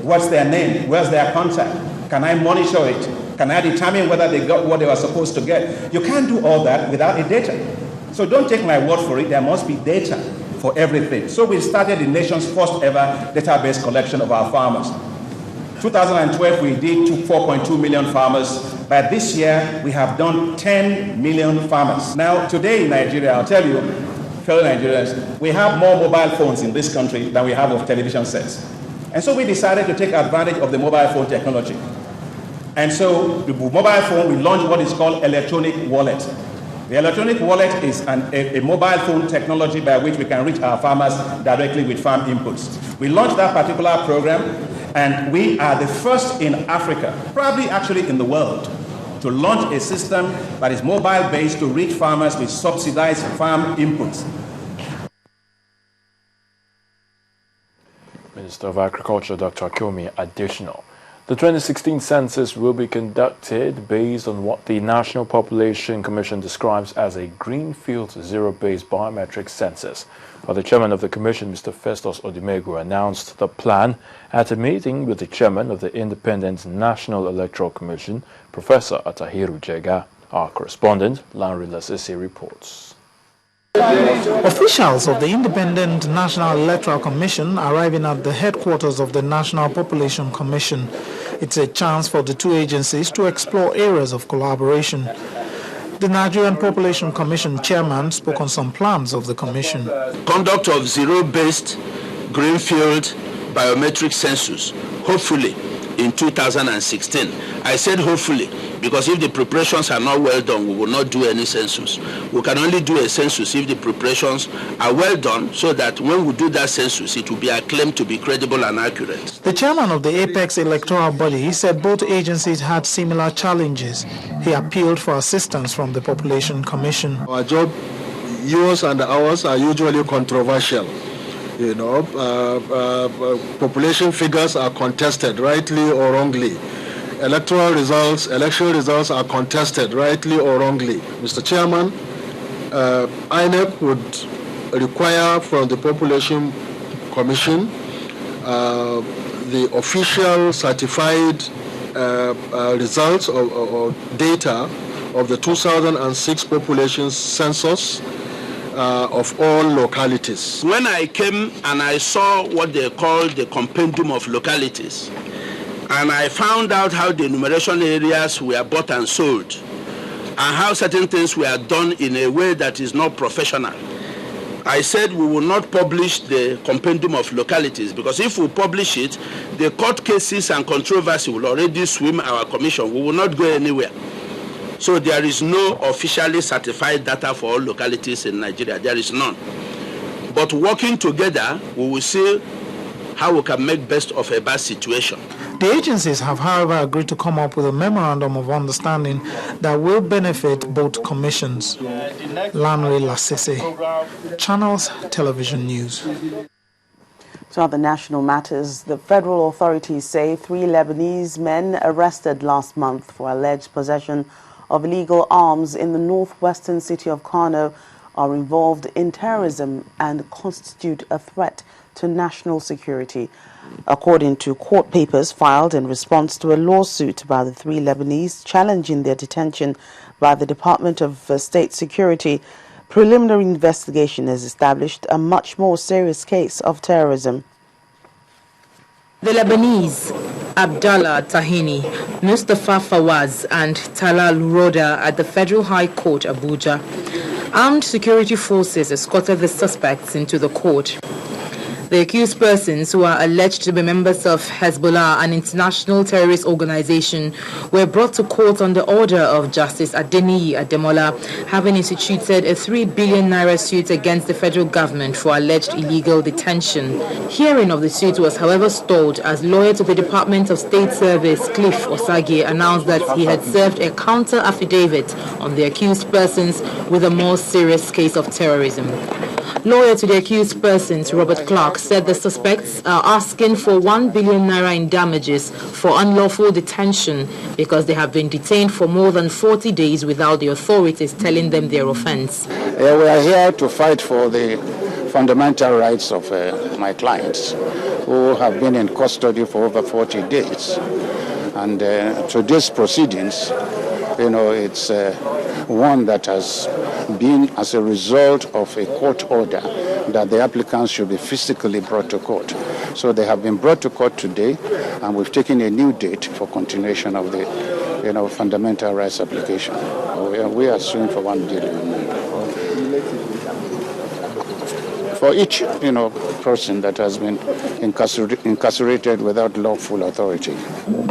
What's their name? Where's their contact? Can I monitor it? Can I determine whether they got what they were supposed to get? You can't do all that without a data. So don't take my word for it. There must be data for everything. So we started the nation's first ever database collection of our farmers. 2012, we did 4.2 million farmers. By this year, we have done 10 million farmers. Now, today in Nigeria, I'll tell you, fellow Nigerians, we have more mobile phones in this country than we have of television sets. And so we decided to take advantage of the mobile phone technology. And so the mobile phone, we launched what is called electronic wallet. The electronic wallet is a mobile phone technology by which we can reach our farmers directly with farm inputs. We launched that particular program, and we are the first in Africa, probably actually in the world, to launch a system that is mobile-based to reach farmers with subsidized farm inputs. Minister of Agriculture, Dr. Akomi, additional. The 2016 census will be conducted based on what the National Population Commission describes as a greenfield zero-based biometric census. The chairman of the commission, Mr. Festus Odumegwu, announced the plan at a meeting with the chairman of the Independent National Electoral Commission, Professor Atahiru Jega. Our correspondent, Lanre Lasisi, reports. Officials of the Independent National Electoral Commission arriving at the headquarters of the National Population Commission. It's a chance for the two agencies to explore areas of collaboration. The Nigerian Population Commission chairman spoke on some plans of the commission. Conduct of zero-based greenfield biometric census, hopefully in 2016. I said hopefully because if the preparations are not well done, we will not do any census. We can only do a census if the preparations are well done, so that when we do that census, it will be acclaimed to be credible and accurate. The chairman of the Apex electoral body said both agencies had similar challenges. He appealed for assistance from the Population Commission. Our job, yours and ours, are usually controversial. You know, population figures are contested, rightly or wrongly. Electoral results, election results are contested, rightly or wrongly. Mr. Chairman, INEC would require from the Population Commission the official certified results or data of the 2006 population census of all localities. When I came and I saw what they call the compendium of localities, and I found out how the enumeration areas were bought and sold, and how certain things were done in a way that is not professional, I said we will not publish the compendium of localities, because if we publish it, the court cases and controversy will already swim our commission. We will not go anywhere. So there is no officially certified data for all localities in Nigeria. There is none. But working together, we will see how we can make best of a bad situation. The agencies have, however, agreed to come up with a memorandum of understanding that will benefit both commissions. Lanre Lasisi, Channels Television News. To other national matters, the federal authorities say 3 Lebanese men arrested last month for alleged possession of illegal arms in the northwestern city of Kano are involved in terrorism and constitute a threat to national security. According to court papers filed in response to a lawsuit by the 3 Lebanese challenging their detention by the Department of State Security, preliminary investigation has established a much more serious case of terrorism. The Lebanese, Abdallah Tahini, Mustafa Fawaz and Talal Roda at the Federal High Court, Abuja. Armed security forces escorted the suspects into the court. The accused persons, who are alleged to be members of Hezbollah, an international terrorist organization, were brought to court on the order of Justice Adeniyi Ademola, having instituted a 3 billion naira suit against the federal government for alleged illegal detention. Hearing of the suit was, however, stalled as lawyer to the Department of State Service, Cliff Osage, announced that he had served a counter affidavit on the accused persons with a more serious case of terrorism. Lawyer to the accused persons, Robert Clark, said the suspects are asking for 1 billion naira in damages for unlawful detention because they have been detained for more than 40 days without the authorities telling them their offense. We are here to fight for the fundamental rights of my clients who have been in custody for over 40 days. And today's proceedings, it's one that has been as a result of a court order that the applicants should be physically brought to court. So they have been brought to court today, and we've taken a new date for continuation of the fundamental rights application. We are suing for $1 billion. For each, person that has been incarcerated without lawful authority.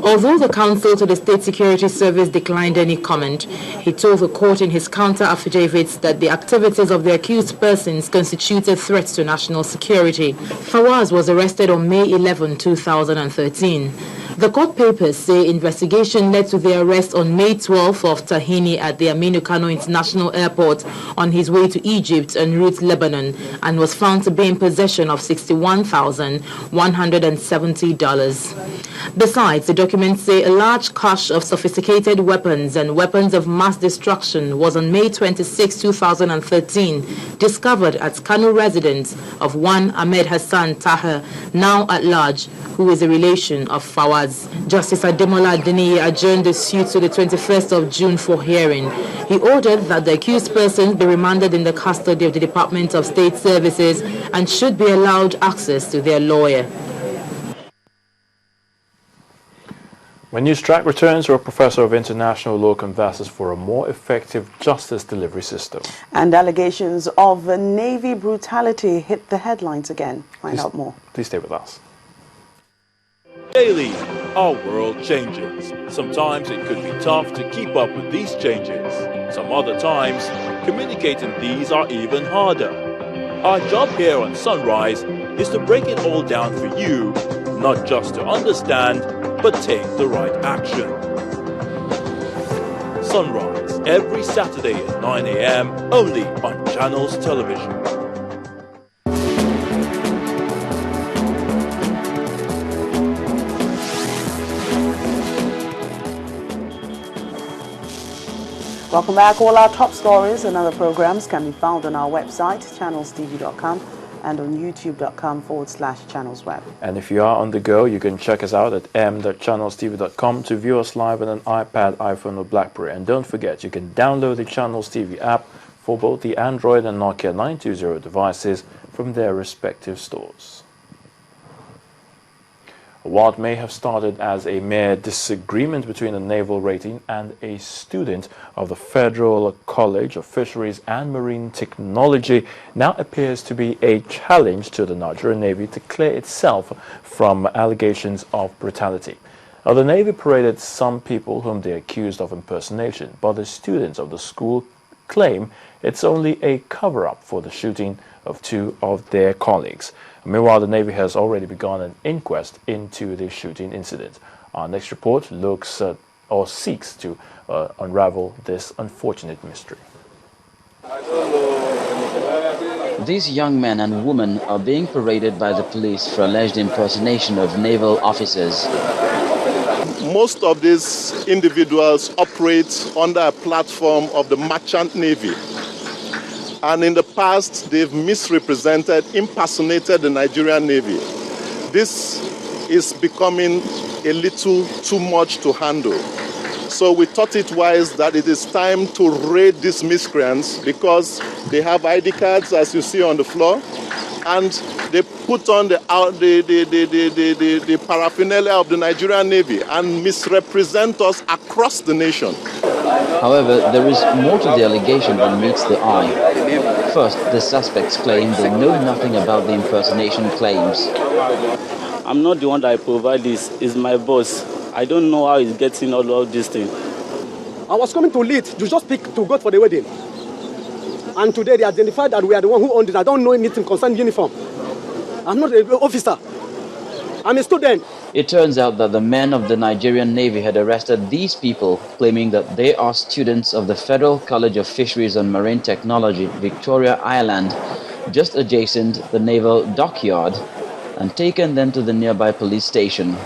Although the counsel to the State Security Service declined any comment, he told the court in his counter affidavits that the activities of the accused persons constituted threats to national security. Fawaz was arrested on May 11, 2013. The court papers say investigation led to the arrest on May 12 of Tahini at the Aminu Kano International Airport on his way to Egypt en route Lebanon, and was found to be in possession of $61,170. Besides, the documents say a large cache of sophisticated weapons and weapons of mass destruction was on May 26, 2013, discovered at Kano residence of one Ahmed Hassan Taher, now at large, who is a relation of Fawaz. Justice Ademola Adeniyi adjourned the suit to the 21st of June for hearing. He ordered that the accused persons be remanded in the custody of the Department of State Services and should be allowed access to their lawyer. When News Track returns, our professor of international law converses for a more effective justice delivery system. And allegations of Navy brutality hit the headlines again. Find out more. Please stay with us. Daily, our world changes. Sometimes it could be tough to keep up with these changes. Some other times, communicating these are even harder. Our job here on Sunrise is to break it all down for you, not just to understand, but take the right action. Sunrise, every Saturday at 9 a.m. only on Channels Television. Welcome back. All our top stories and other programs can be found on our website, channelstv.com, and on youtube.com/channelsweb. And if you are on the go, you can check us out at m.channelstv.com to view us live on an iPad, iPhone, or BlackBerry. And don't forget, you can download the Channels TV app for both the Android and Nokia 920 devices from their respective stores. What may have started as a mere disagreement between a naval rating and a student of the Federal College of Fisheries and Marine Technology now appears to be a challenge to the Nigerian Navy to clear itself from allegations of brutality. Now, the Navy paraded some people whom they accused of impersonation, but the students of the school claim it's only a cover-up for the shooting of two of their colleagues. Meanwhile, the Navy has already begun an inquest into the shooting incident. Our next report looks at or seeks to unravel this unfortunate mystery. These young men and women are being paraded by the police for alleged impersonation of naval officers. Most of these individuals operate under a platform of the Merchant Navy. And in the past, they've misrepresented, impersonated the Nigerian Navy. This is becoming a little too much to handle. So we thought it wise that it is time to raid these miscreants because they have ID cards, as you see on the floor, and they put on the paraphernalia of the Nigerian Navy and misrepresent us across the nation. However, there is more to the allegation than meets the eye. First, the suspects claim they know nothing about the impersonation claims. I'm not the one that I provide this, it's my boss. I don't know how he's getting all of this thing. I was coming to lead, to just pick to go for the wedding. And today they identified that we are the one who owned it. I don't know anything concerning uniform. I'm not an officer. I'm a student. It turns out that the men of the Nigerian Navy had arrested these people, claiming that they are students of the Federal College of Fisheries and Marine Technology, Victoria Island, just adjacent the naval dockyard, and taken them to the nearby police station.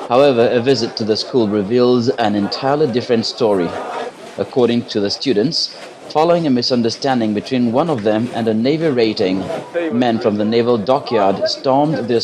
However, a visit to the school reveals an entirely different story. According to the students, following a misunderstanding between one of them and a Navy rating, men from the naval dockyard stormed their